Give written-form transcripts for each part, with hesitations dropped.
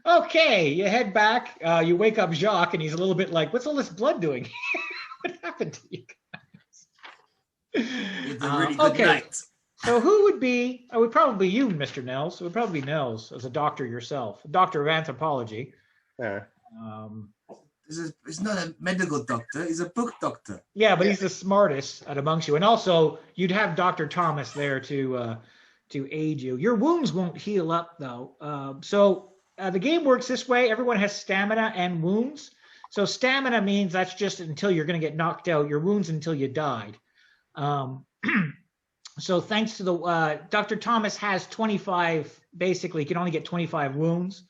Okay, you head back. You wake up Jacques, and he's a little bit like, "What's all this blood doing? What happened to you guys?" It's a really good night. So who would be? It would probably be you, Mr. Nels. It would probably be Nels as a doctor yourself, a doctor of anthropology. Yeah. He's not a medical doctor. He's a book doctor. Yeah, but he's the smartest out amongst you. And also, you'd have Dr. Thomas there to aid you. Your wounds won't heal up, though. The game works this way. Everyone has stamina and wounds. So stamina means that's just until you're going to get knocked out. Your wounds until you died. So thanks to the Dr. Thomas has 25. Basically, you can only get 25 wounds.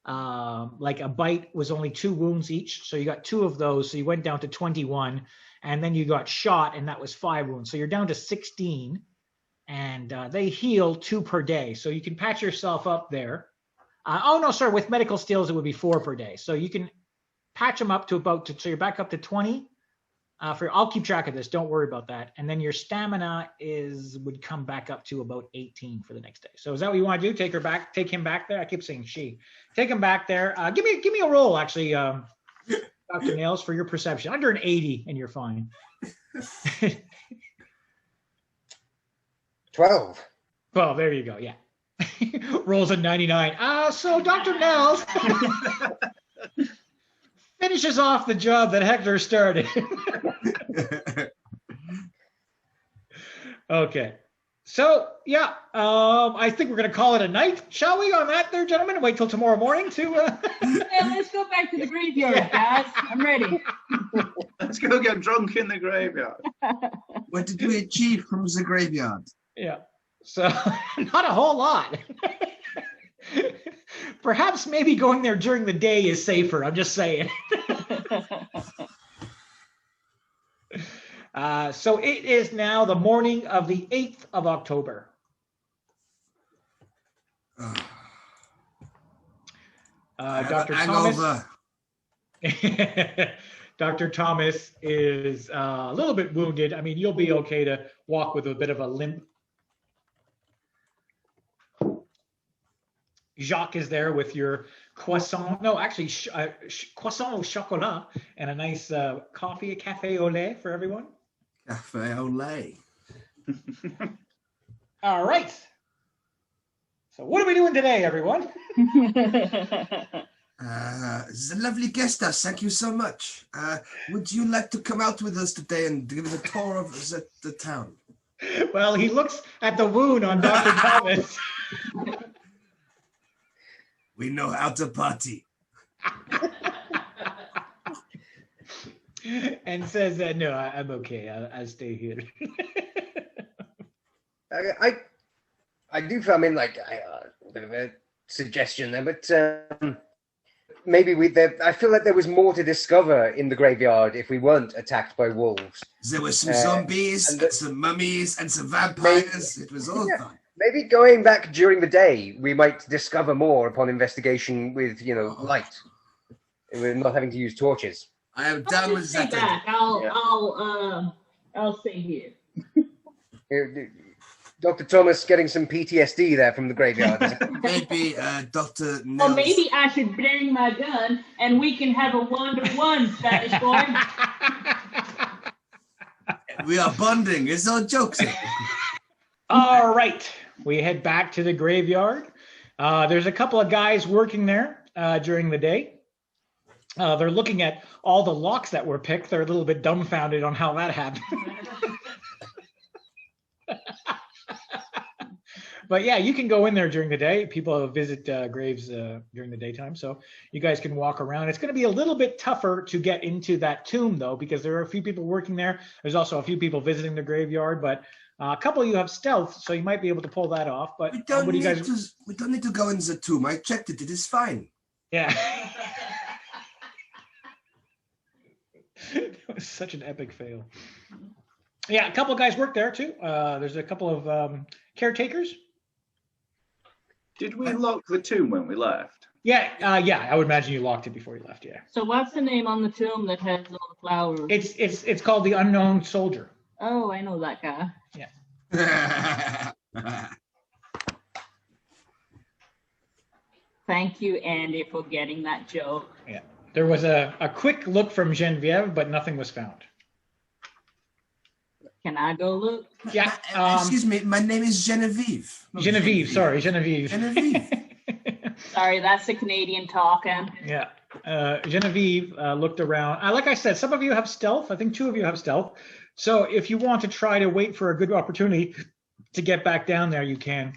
Like a bite was only 2 wounds each, so you got 2 of those. So you went down to 21, and then you got shot, and that was 5 wounds. So you're down to 16, and they heal 2 per day. So you can patch yourself up there. With medical stills it would be 4 per day. So you can patch them up to so you're back up to 20. I'll keep track of this. Don't worry about that. And then your stamina would come back up to about 18 for the next day. So is that what you want to do? Take him back there. I keep saying she. Take him back there. Give me a roll, actually, Dr. Nails, for your perception. Under an 80, and you're fine. 12. Well, there you go. Yeah. Rolls a 99. So Dr. Nails finishes off the job that Hector started. Okay. So, yeah, I think we're going to call it a night, shall we, on that there, gentlemen? Wait till tomorrow morning to... Yeah, let's go back to the graveyard, guys. I'm ready. Let's go get drunk in the graveyard. What did we achieve from the graveyard? Yeah. So, not a whole lot. Perhaps maybe going there during the day is safer. I'm just saying. So it is now the morning of the 8th of October. Dr. Thomas. Dr. Thomas is a little bit wounded. I mean, you'll be okay to walk with a bit of a limp. Jacques is there with your croissant. No, actually, croissant au chocolat and a nice coffee, a café au lait for everyone. Café au lait. All right. So what are we doing today, everyone? It's a lovely guest house. Thank you so much. Would you like to come out with us today and give us a tour of the town? Well, he looks at the wound on Dr. Thomas. We know how to party. And says that, no, I'm okay. I'll stay here. I do feel, I mean, like, a bit of a suggestion there, but maybe I feel like there was more to discover in the graveyard if we weren't attacked by wolves. There were some zombies, and some mummies, and some vampires. It was all fun. Maybe going back during the day, we might discover more upon investigation with, light. We're not having to use torches. I am down with that. I'll stay here. Dr. Thomas getting some PTSD there from the graveyard. Maybe Dr. Nels. Or maybe I should bring my gun and we can have a one-to-one, Spanish boy. We are bonding. It's all jokes. All right. We head back to the graveyard. There's a couple of guys working there during the day. They're looking at all the locks that were picked. They're a little bit dumbfounded on how that happened. But yeah, you can go in there during the day. People visit graves during the daytime, so you guys can walk around. It's going to be a little bit tougher to get into that tomb, though, because there are a few people working there. There's also a few people visiting the graveyard, but a couple of you have stealth, so you might be able to pull that off. But we don't need to go in the tomb. I checked it. It is fine. Yeah. It was such an epic fail. Yeah, a couple of guys work there too. There's a couple of caretakers. Did we lock the tomb when we left? Yeah, I would imagine you locked it before you left. Yeah. So what's the name on the tomb that has all the flowers? It's called the Unknown Soldier. Oh, I know that guy. Yeah. Thank you, Andy, for getting that joke. Yeah. There was a quick look from Genevieve, but nothing was found. Can I go look? Yeah. Excuse me, my name is Genevieve. not Genevieve, sorry, Genevieve. Genevieve. Sorry, that's the Canadian talking. Yeah. Genevieve looked around. Like I said, some of you have stealth. I think 2 of you have stealth. So if you want to try to wait for a good opportunity to get back down there, you can.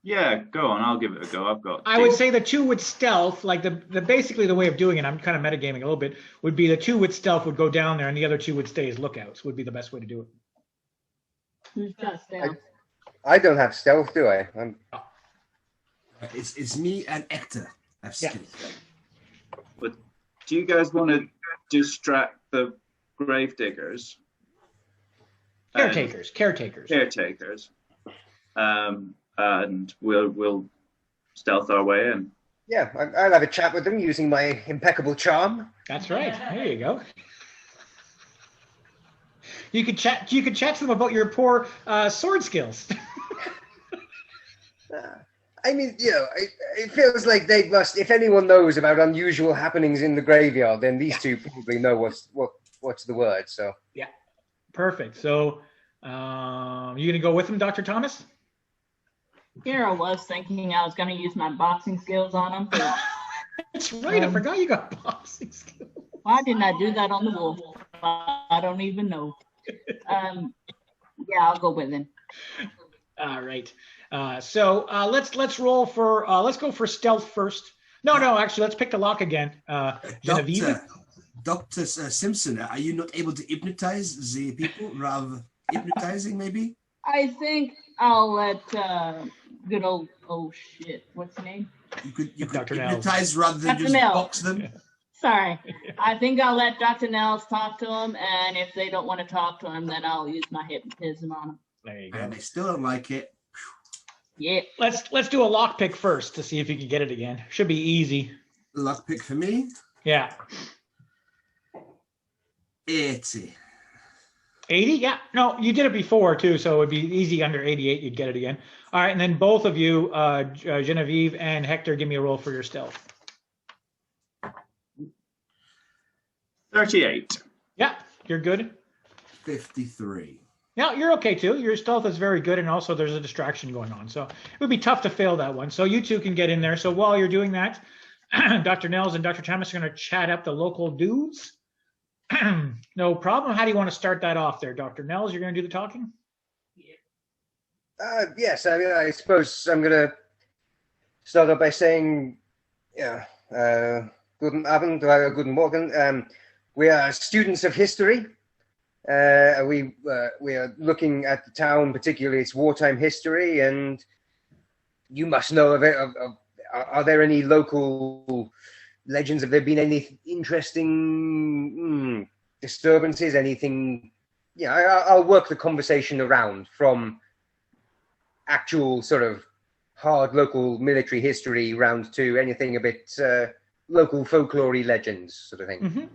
Yeah, go on. I'll give it a go. I've got. I would say the 2 with stealth, like the basically the way of doing it, I'm kind of metagaming a little bit, would be the 2 with stealth would go down there and the other 2 would stay as lookouts, would be the best way to do it. Who's got stealth? I don't have stealth, do I? It's me and Hector. Have Yeah. skills. But do you guys want to distract the gravediggers? Caretakers. Caretakers. And we'll stealth our way in. Yeah, I'll have a chat with them using my impeccable charm. That's right. There you go. You could chat to them about your poor sword skills. I mean, it feels like they must. If anyone knows about unusual happenings in the graveyard, then these 2 probably know what's the word. So Yeah. Perfect. So you gonna go with them, Dr. Thomas? Here I was thinking I was going to use my boxing skills on him. But That's right. I forgot you got boxing skills. why didn't I do that on the wolf? I don't even know. Yeah, I'll go with him. All right. So let's roll for let's go for stealth first. No, actually, let's pick the lock again. Genevieve. Dr. Simpson, are you not able to hypnotize the people rather hypnotizing maybe? I think I'll let good old, oh shit, what's his name? You could Dr. Nels. hypnotize rather than Dr. just Nels. box them. Sorry. I think I'll let Dr. Nels talk to him, and if they don't want to talk to him, then I'll use my hypnotism on him. There you go. And they still don't like it. Yeah. Let's do a lock pick first to see if you can get it again. Should be easy. Luck pick for me. Yeah. 80. 80? Yeah. No, you did it before too, so it would be easy under 88. You'd get it again. All right, and then both of you, Genevieve and Hector, give me a roll for your stealth. 38. Yeah, you're good. 53. No, you're okay too. Your stealth is very good, and also there's a distraction going on, so it would be tough to fail that one. So you 2 can get in there. So while you're doing that, Dr. Nels and Dr. Thomas are going to chat up the local dudes. No problem. How do you want to start that off there, Dr. Nels? You're going to do the talking? yes, I mean, I suppose I'm going to start off by saying, guten Abend, guten Morgen. We are students of history. We are looking at the town, particularly its wartime history, and you must know of it. Are there any local legends? Have there been any interesting disturbances? Anything? Yeah, I'll work the conversation around from actual sort of hard local military history round to anything a bit local folklore legends sort of thing. Mm-hmm.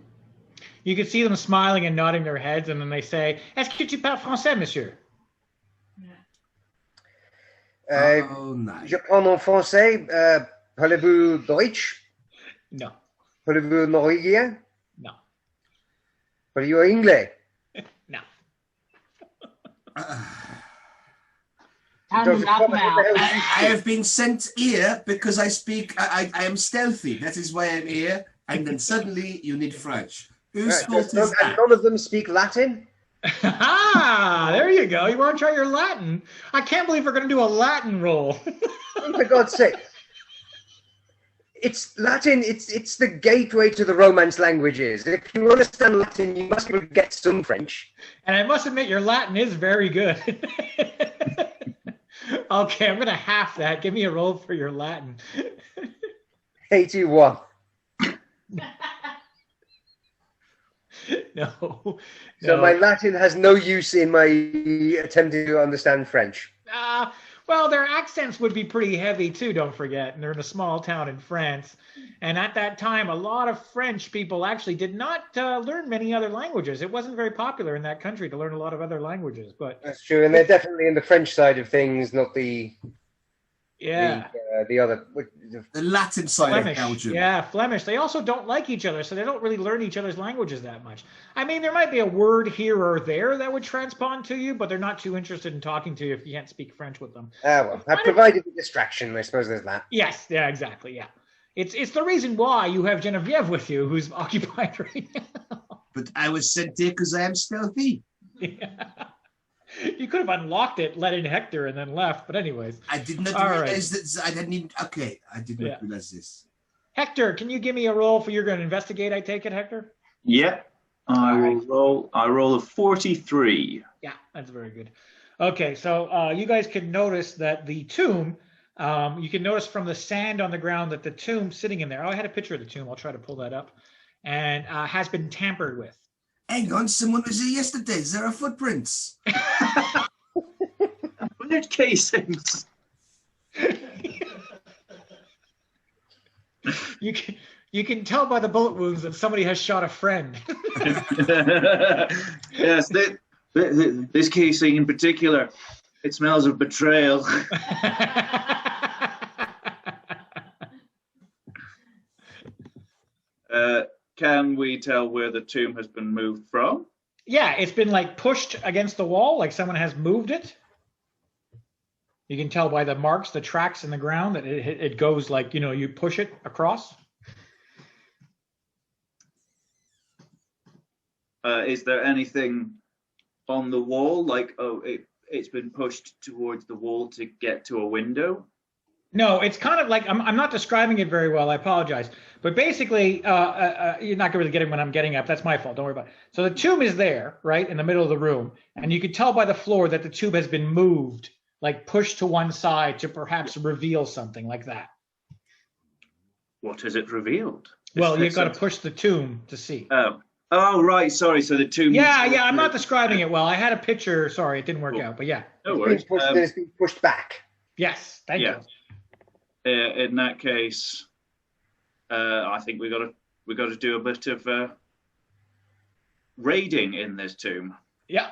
You can see them smiling and nodding their heads, and then they say, "Est-ce que tu parles français, monsieur?" Oh, nice. Je parle en français. Parlez-vous Deutsch? No. Parlez-vous norvégien? No. Parlez-vous anglais? No. Time to knock him out. I have been sent here because I am stealthy. That is why I'm here. And then suddenly you need French. Whose fault is that? None of them speak Latin? There you go. You want to try your Latin? I can't believe we're going to do a Latin roll. For God's sake. It's Latin, it's the gateway to the Romance languages. If you understand Latin, you must be able to get some French. And I must admit, your Latin is very good. Okay, I'm going to half that. Give me a roll for your Latin. 81. No. So my Latin has no use in my attempting to understand French. Well, their accents would be pretty heavy too, don't forget. And they're in a small town in France. And at that time, a lot of French people actually did not learn many other languages. It wasn't very popular in that country to learn a lot of other languages. But that's true. And they're definitely in the French side of things, not the Yeah. The other. The Latin side Flemish. of Belgium. Yeah, Flemish. They also don't like each other, so they don't really learn each other's languages that much. I mean, there might be a word here or there that would transpond to you, but they're not too interested in talking to you if you can't speak French with them. Well, I provided the distraction. I suppose there's that. Yes, yeah, exactly, yeah. It's the reason why you have Genevieve with you, who's occupied right now. But I was sent here because I am stealthy. Yeah. You could have unlocked it, let in Hector, and then left. But anyways. I did not All realize that I didn't even... Okay, I did not realize this. Hector, can you give me a roll for you're going to investigate, I take it, Hector? Yeah. I roll a 43. Yeah, that's very good. Okay, so you guys can notice that the tomb, you can notice from the sand on the ground that the tomb sitting in there, I had a picture of the tomb, I'll try to pull that up, and has been tampered with. Hang on, someone was here yesterday. There are footprints. Bullet casings. You can tell by the bullet wounds that somebody has shot a friend. Yes, this casing in particular, it smells of betrayal. Can we tell where the tomb has been moved from? Yeah, it's been like pushed against the wall, like someone has moved it. You can tell by the marks, the tracks in the ground that it goes like, you push it across. Is there anything on the wall? Like, it's been pushed towards the wall to get to a window? No, it's kind of like, I'm not describing it very well, I apologize. But basically, you're not really getting what I'm getting at. That's my fault, don't worry about it. So the tomb is there, right, in the middle of the room. And you can tell by the floor that the tomb has been moved, like pushed to one side to perhaps reveal something like that. What has it revealed? Well, you've got to push the tomb to see. Oh, right, sorry, so the tomb... Yeah, I'm not describing it well. I had a picture, sorry, it didn't work out, but yeah. No worries. It's been pushed back. Yes, thank you. In that case, I think we got to do a bit of raiding in this tomb. Yeah,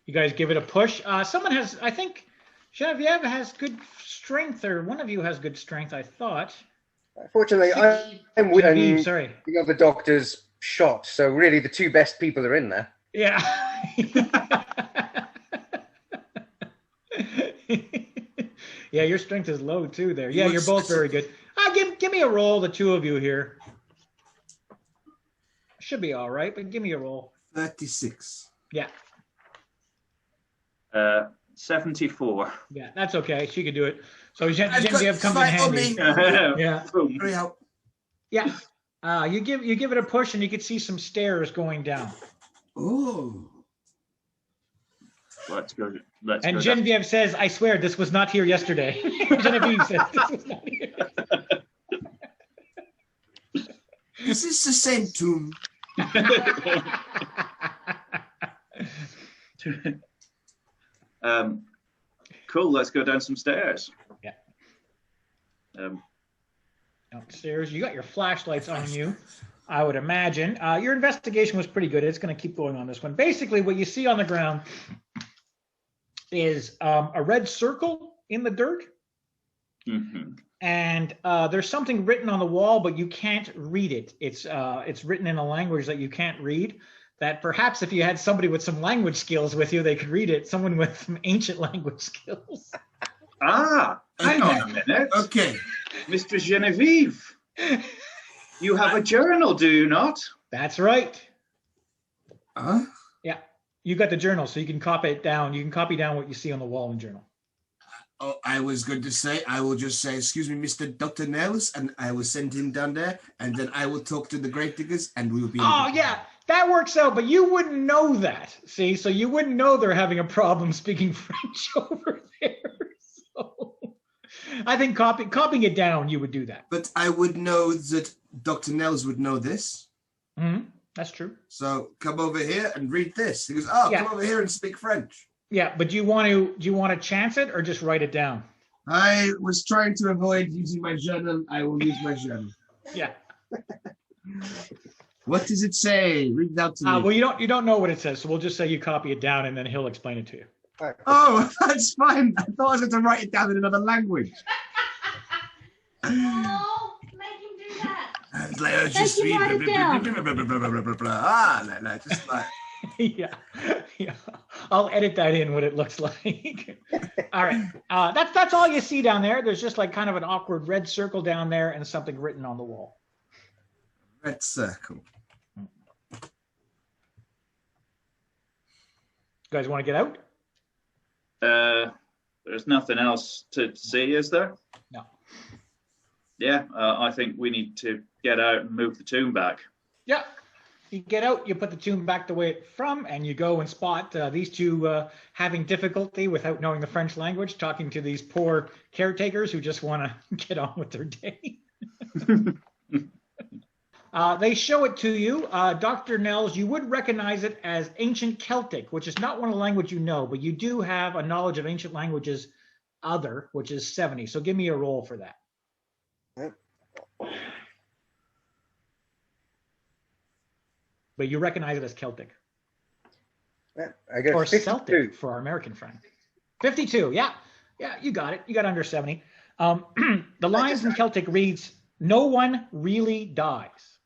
you guys give it a push. Someone has, I think, Genevieve has good strength, or one of you has good strength, I thought. Fortunately, I'm with sorry. The other doctor's shot, so really the two best people are in there. Yeah. Yeah, your strength is low too there. Yeah, you're both very good. Give me a roll, the two of you here. Should be all right, but give me a roll. 36. Yeah. 74. Yeah, that's okay. She can do it. So Genevieve comes in handy. Yeah. Hurry up. Yeah. You give it a push, and you can see some stairs going down. Oh. Let's go. And Genevieve says, "I swear this was not here yesterday." Genevieve says, "This was not here." Is this the same tomb? Cool. Let's go down some stairs. Yeah. Downstairs, you got your flashlights on you. I would imagine your investigation was pretty good. It's going to keep going on this one. Basically, what you see on the ground is a red circle in the dirt. Mm-hmm. And there's something written on the wall, but you can't read it. It's written in a language that you can't read. That perhaps if you had somebody with some language skills with you, they could read it. Someone with some ancient language skills. Hang on a minute. Okay. Mr. Genevieve, you have a journal, do you not? That's right. Huh? Yeah, you got the journal, so you can copy it down. You can copy down what you see on the wall in the journal. Oh, I was going to say, I will just say, excuse me, Mr. Dr. Nels, and I will send him down there, and then I will talk to the gravediggers, and we will be... Oh, yeah, that works out, but you wouldn't know that, see? So you wouldn't know they're having a problem speaking French over there. So I think copying it down, you would do that. But I would know that Dr. Nels would know this. Mm-hmm. That's true. So come over here and read this. He goes, oh, Yeah. come over here and speak French. Yeah, but do you want to chance it or just write it down? I was trying to avoid using my journal. I will use my journal. Yeah. What does it say? Read it out to me. Well, you don't know what it says, so we'll just say you copy it down, and then he'll explain it to you. Oh, that's fine. I thought I was going to write it down in another language. No, make him do that. It's like, oh, Make him write it down. Just like. Yeah, yeah. I'll edit that in what it looks like. All right, that's all you see down there. There's just like kind of an awkward red circle down there and something written on the wall. Red circle. You guys want to get out? There's nothing else to see, is there? No. Yeah, I think we need to get out and move the tomb back. Yeah. You get out, you put the tomb back the way it's from, and you go and spot these two having difficulty without knowing the French language, talking to these poor caretakers who just want to get on with their day. They show it to you. Dr. Nels, you would recognize it as ancient Celtic, which is not one of the language you know, but you do have a knowledge of ancient languages other, which is 70. So give me a roll for that. But you recognize it as Celtic. I got Or 52. Celtic for our American friend. 52, yeah. Yeah, you got it. You got under 70. The lines in Celtic reads, no one really dies.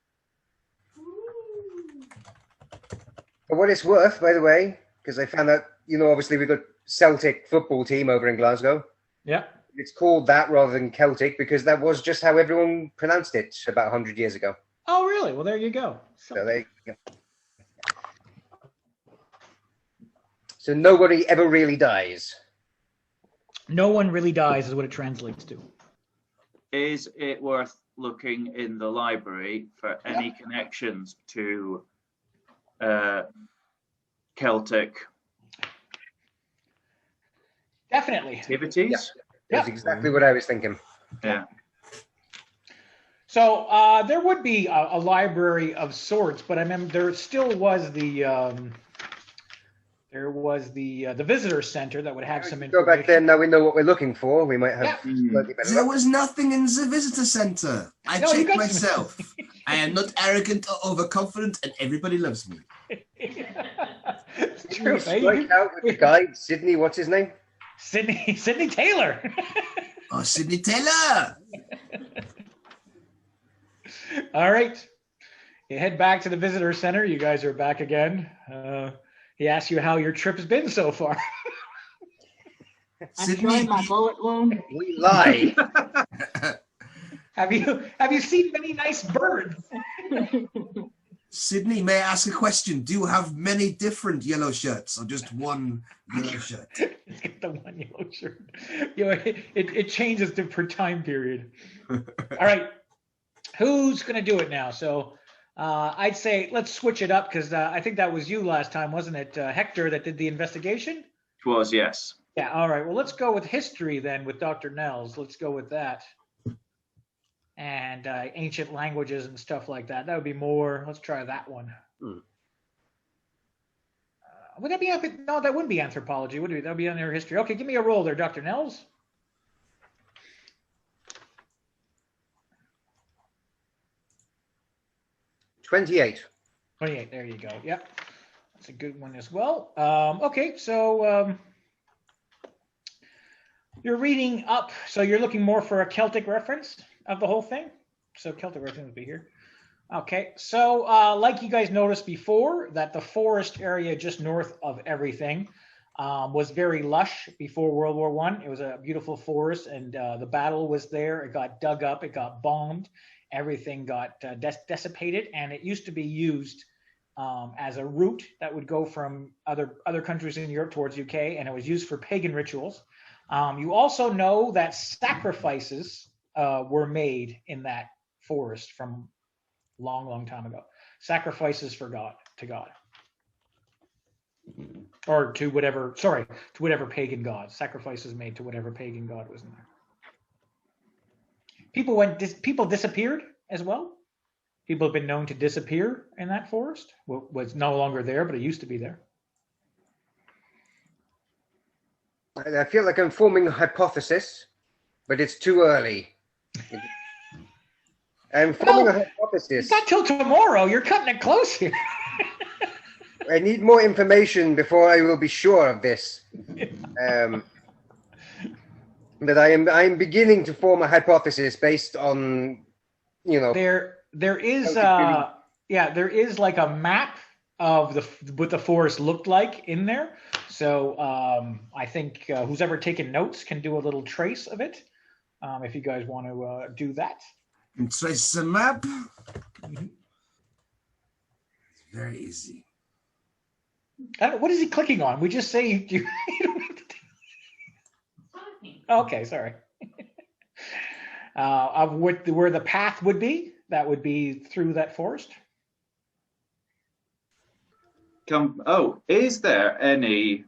For what it's worth, by the way, because I found out, obviously we've got Celtic football team over in Glasgow. Yeah. It's called that rather than Celtic because that was just how everyone pronounced it about 100 years ago. Oh, really? Well, there you go. So there you go. So nobody ever really dies. No one really dies is what it translates to. Is it worth looking in the library for any connections to Celtic Definitely. activities? That's exactly what I was thinking. Yeah. So there would be a library of sorts, but I remember there still was the visitor center that would have some Go information. back there, now we know what we're looking for. We might have slightly better There luck. was nothing in the visitor center. I No, you checked got myself. I am not arrogant or overconfident, and everybody loves me. It's You true. strike out with the guy, Sydney, what's his name? Sydney Taylor. Oh, Sydney Taylor! All right. You head back to the visitor center. You guys are back again. He asks you how your trip has been so far. I'm Sydney, showing my bullet wound. We lie. Have you seen many nice birds? Sydney, may I ask a question? Do you have many different yellow shirts, or just one yellow shirt? He's got the one yellow shirt. It changes per time period. All right. Who's going to do it now? So I'd say let's switch it up because I think that was you last time, wasn't it, Hector, that did the investigation? It was, yes. Yeah. All right. Well, let's go with history then with Dr. Nels. Let's go with that. And ancient languages and stuff like that. That would be more. Let's try that one. Would that be? No, that wouldn't be anthropology. Would it? That would be under history. Okay, give me a roll there, Dr. Nels. 28. 28. There you go. Yep, that's a good one as well. Okay, so you're reading up. So you're looking more for a Celtic reference of the whole thing. So Celtic reference would be here. Okay, so like you guys noticed before, that the forest area just north of everything was very lush before World War I. It was a beautiful forest, and the battle was there. It got dug up. It got bombed. Everything got dissipated, and it used to be used as a route that would go from other countries in Europe towards UK, and it was used for pagan rituals. You also know that sacrifices were made in that forest from long time ago. Sacrifices to God. Or to whatever pagan god. Sacrifices made to whatever pagan god was in there. People disappeared as well. People have been known to disappear in that forest. Was no longer there, but it used to be there. I feel like I'm forming a hypothesis, but it's too early. I'm forming a hypothesis. It's not till tomorrow. You're cutting it close here. I need more information before I will be sure of this. But I am beginning to form a hypothesis based on, There is How there is like a map of what the forest looked like in there. So I think who's ever taken notes can do a little trace of it. If you guys want to do that. And trace the map. It's very easy. What is he clicking on? We just say you don't have to do. Okay, sorry. Of where the path would be, that would be through that forest. Is there any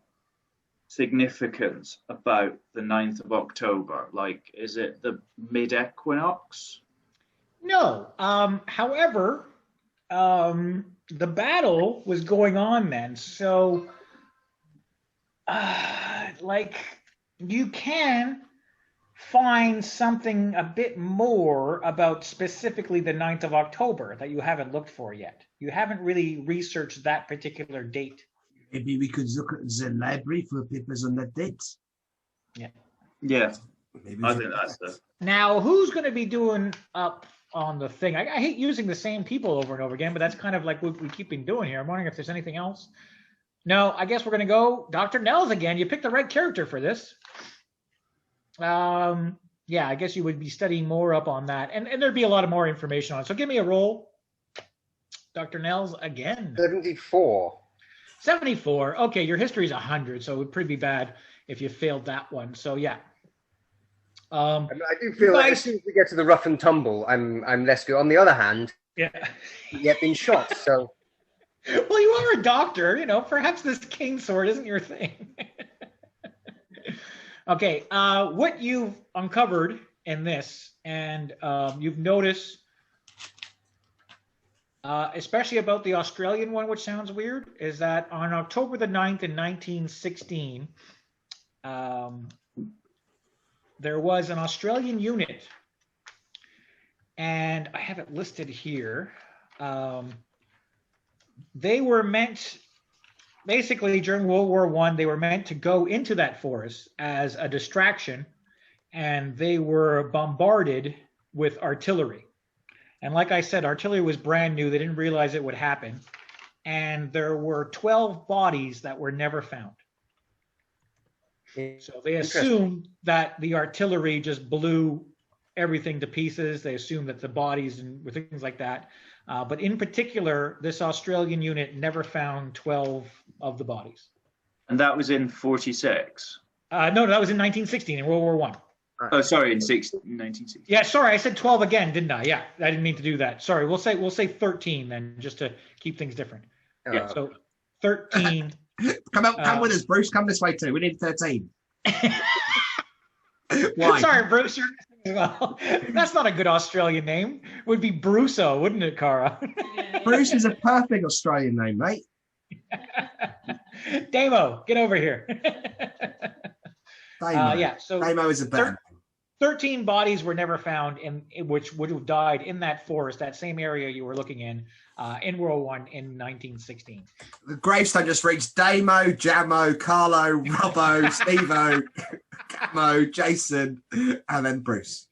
significance about the 9th of October? Like, is it the mid-equinox? No. However, the battle was going on then, so like you can find something a bit more about specifically the 9th of October that you haven't looked for yet. You haven't really researched that particular date. Maybe we could look at the library for papers on that date. Yeah. Yeah, Maybe I think that's the. Now, who's going to be doing up on the thing? I hate using the same people over and over again, but that's kind of like what we keep been doing here. I'm wondering if there's anything else. No, I guess we're going to go Dr. Nels again. You picked the right character for this. Yeah, I guess you would be studying more up on that, and there'd be a lot of more information on it. So give me a roll, Dr. Nels again. 74. 74. Okay, your history is 100, so it would pretty be bad if you failed that one. So yeah. I do feel like as soon as we get to the rough and tumble, I'm less good. On the other hand, Yeah. yet been shot. So Well, you are a doctor, perhaps this cane sword isn't your thing. Okay, what you've uncovered in this, and you've noticed, especially about the Australian one, which sounds weird, is that on October the 9th in 1916, there was an Australian unit, and I have it listed here. They were meant, basically during World War I, they were meant to go into that forest as a distraction, and they were bombarded with artillery. And like I said, artillery was brand new. They didn't realize it would happen. And there were 12 bodies that were never found. So they assumed that the artillery just blew everything to pieces. They assumed that the bodies and things like that. But in particular, this Australian unit never found 12 of the bodies. And that was in 46. No, that was in 1916 in World War I. Oh, sorry, in 1960. Yeah, sorry, I said 12 again, didn't I? Yeah, I didn't mean to do that. Sorry, we'll say 13 then, just to keep things different. Yeah. So 13. Come with us, Bruce. Come this way too. We need 13. Why? Sorry, Bruce. Well, that's not a good Australian name. It would be Brusso, wouldn't it, Cara? Bruce is a perfect Australian name, mate. Damo, get over here. Damo. Yeah, so Damo is a better. 13 bodies were never found which would have died in that forest, that same area you were looking in World War I in 1916. The gravestone just reads Damo, Jamo, Carlo, Robbo, Stevo, Camo, Jason, and then Bruce.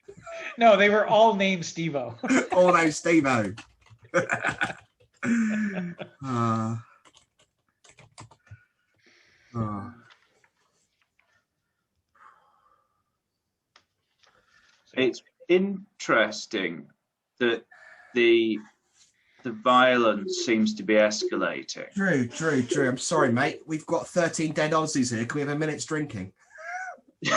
No, they were all named Steve-O. All named Stevo. It's interesting that the violence seems to be escalating. True. I'm sorry, mate. We've got 13 dead Aussies here. Can we have a minute's drinking? Okay.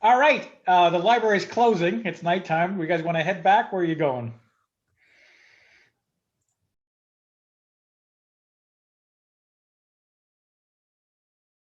All right, the library is closing. It's nighttime. You guys want to head back? Where are you going?